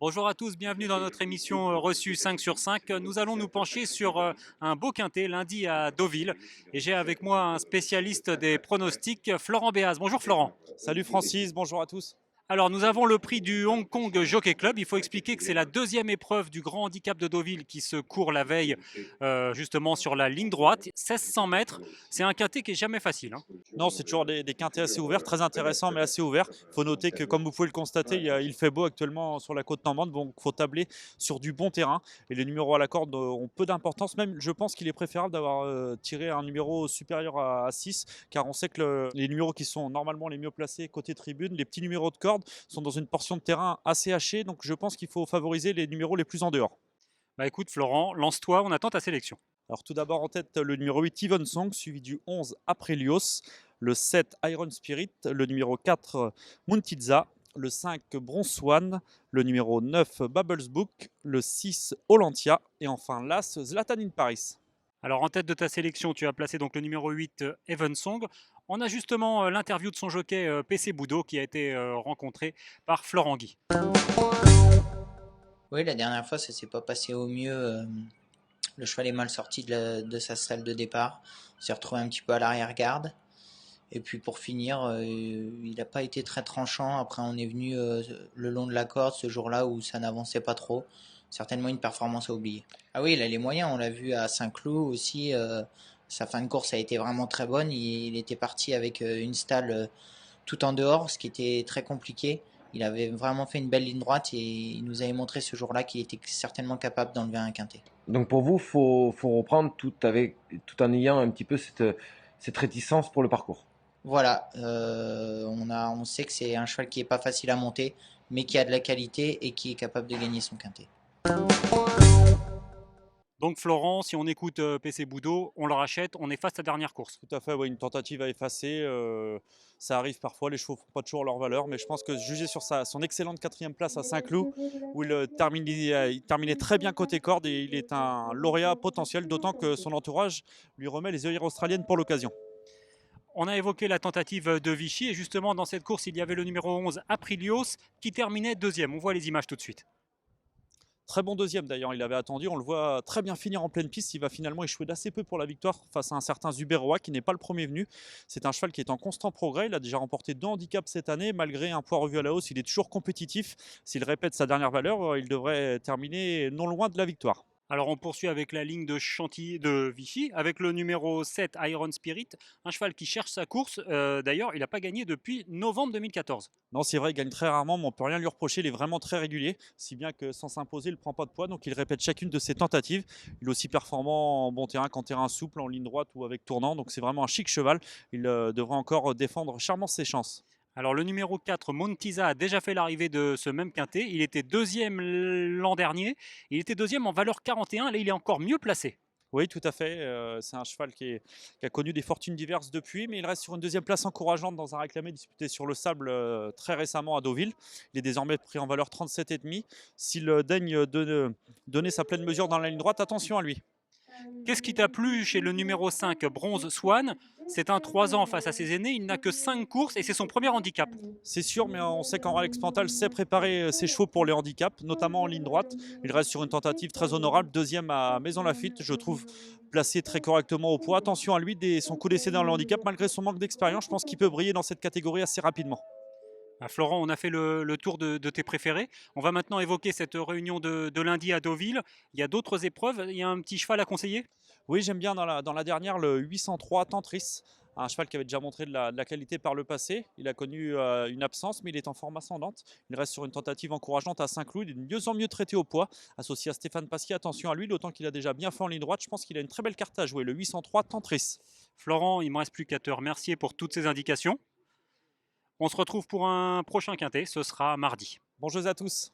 Bonjour à tous, bienvenue dans notre émission reçue 5 sur 5. Nous allons nous pencher sur un beau quintet lundi à Deauville. Et j'ai avec moi un spécialiste des pronostics, Florent Béaz. Bonjour Florent. Salut Francis, bonjour à tous. Alors nous avons le prix du Hong Kong Jockey Club. Il faut expliquer que c'est la deuxième épreuve du grand handicap de Deauville qui se court la veille justement sur la ligne droite. 1600 mètres, c'est un quintet qui est jamais facile, hein. Non, c'est toujours des quintets assez ouverts, très intéressants mais assez ouverts. Il faut noter que comme vous pouvez le constater, il fait beau actuellement sur la côte normande, donc il faut tabler sur du bon terrain. Et les numéros à la corde ont peu d'importance. Même je pense qu'il est préférable d'avoir tiré un numéro supérieur à 6, car on sait que les numéros qui sont normalement les mieux placés côté tribune, les petits numéros de corde, sont dans une portion de terrain assez hachée. Donc je pense qu'il faut favoriser les numéros les plus en dehors. Bah écoute Florent, lance-toi, on attend ta sélection. Alors tout d'abord en tête le numéro 8 Even Song, suivi du 11 Aprelios, le 7 Iron Spirit, le numéro 4 Muntizza, le 5 Bronze Swan, le numéro 9 Bubbles Book, le 6 Olantia et enfin l'As Zlatan in Paris. Alors en tête de ta sélection, tu as placé donc le numéro 8, Evensong. On a justement l'interview de son jockey PC Boudot qui a été rencontré par Florent Guy. Oui, la dernière fois, ça s'est pas passé au mieux. Le cheval est mal sorti de sa salle de départ. Il s'est retrouvé un petit peu à l'arrière-garde. Et puis pour finir, il n'a pas été très tranchant. Après, on est venu le long de la corde ce jour-là où ça n'avançait pas trop. Certainement une performance à oublier. Ah oui, il a les moyens. On l'a vu à Saint-Cloud aussi. Sa fin de course a été vraiment très bonne. Il était parti avec une stalle tout en dehors, ce qui était très compliqué. Il avait vraiment fait une belle ligne droite et il nous avait montré ce jour-là qu'il était certainement capable d'enlever un quintet. Donc pour vous, faut reprendre tout en ayant un petit peu cette réticence pour le parcours. Voilà, on sait que c'est un cheval qui est pas facile à monter, mais qui a de la qualité et qui est capable de gagner son quintet. Donc Florent, si on écoute PC Boudot, on le rachète, on efface sa dernière course. Tout à fait, ouais, une tentative à effacer, ça arrive parfois, les chevaux ne font pas toujours leur valeur, mais je pense que jugé sur son excellente quatrième place à Saint-Cloud, où il terminait très bien côté corde et il est un lauréat potentiel, d'autant que son entourage lui remet les œillères australiennes pour l'occasion. On a évoqué la tentative de Vichy et justement dans cette course, il y avait le numéro 11 Aprilios qui terminait deuxième. On voit les images tout de suite. Très bon deuxième d'ailleurs, il avait attendu, on le voit très bien finir en pleine piste, il va finalement échouer d'assez peu pour la victoire face à un certain Zuberoa qui n'est pas le premier venu. C'est un cheval qui est en constant progrès, il a déjà remporté 2 handicaps cette année, malgré un poids revu à la hausse, il est toujours compétitif. S'il répète sa dernière valeur, il devrait terminer non loin de la victoire. Alors on poursuit avec la ligne de Chantilly de Vichy, avec le numéro 7 Iron Spirit, un cheval qui cherche sa course. D'ailleurs, il n'a pas gagné depuis novembre 2014. Non, c'est vrai, il gagne très rarement, mais on ne peut rien lui reprocher, il est vraiment très régulier, si bien que sans s'imposer, il ne prend pas de poids, donc il répète chacune de ses tentatives. Il est aussi performant en bon terrain qu'en terrain souple, en ligne droite ou avec tournant, donc c'est vraiment un chic cheval. Il devrait encore défendre charmant ses chances. Alors le numéro 4, Montiza, a déjà fait l'arrivée de ce même quintet. Il était deuxième l'an dernier. Il était deuxième en valeur 41. Là, il est encore mieux placé. Oui, tout à fait. C'est un cheval qui a connu des fortunes diverses depuis, mais il reste sur une deuxième place encourageante dans un réclamé disputé sur le sable très récemment à Deauville. Il est désormais pris en valeur 37,5. S'il daigne donner sa pleine mesure dans la ligne droite, attention à lui. Qu'est-ce qui t'a plu chez le numéro 5, Bronze Swan? C'est un 3 ans face à ses aînés. Il n'a que 5 courses et c'est son premier handicap. C'est sûr, mais on sait qu'Alex Pantal sait préparer ses chevaux pour les handicaps, notamment en ligne droite. Il reste sur une tentative très honorable, deuxième à Maison Lafitte, je trouve placé très correctement au poids. Attention à lui, dès son coup d'essai dans le handicap, malgré son manque d'expérience, je pense qu'il peut briller dans cette catégorie assez rapidement. Ah, Florent, on a fait le tour de tes préférés. On va maintenant évoquer cette réunion de lundi à Deauville. Il y a d'autres épreuves. Il y a un petit cheval à conseiller? Oui, j'aime bien dans la dernière le 803 Tantris, un cheval qui avait déjà montré de la qualité par le passé. Il a connu une absence, mais il est en forme ascendante. Il reste sur une tentative encourageante à Saint-Cloud. Il est de mieux en mieux traité au poids, associé à Stéphane Pasquier. Attention à lui, d'autant qu'il a déjà bien fait en ligne droite. Je pense qu'il a une très belle carte à jouer, le 803 Tantris. Florent, il ne me reste plus qu'à te remercier pour toutes ces indications. On se retrouve pour un prochain quintet. Ce sera mardi. Bonjour à tous.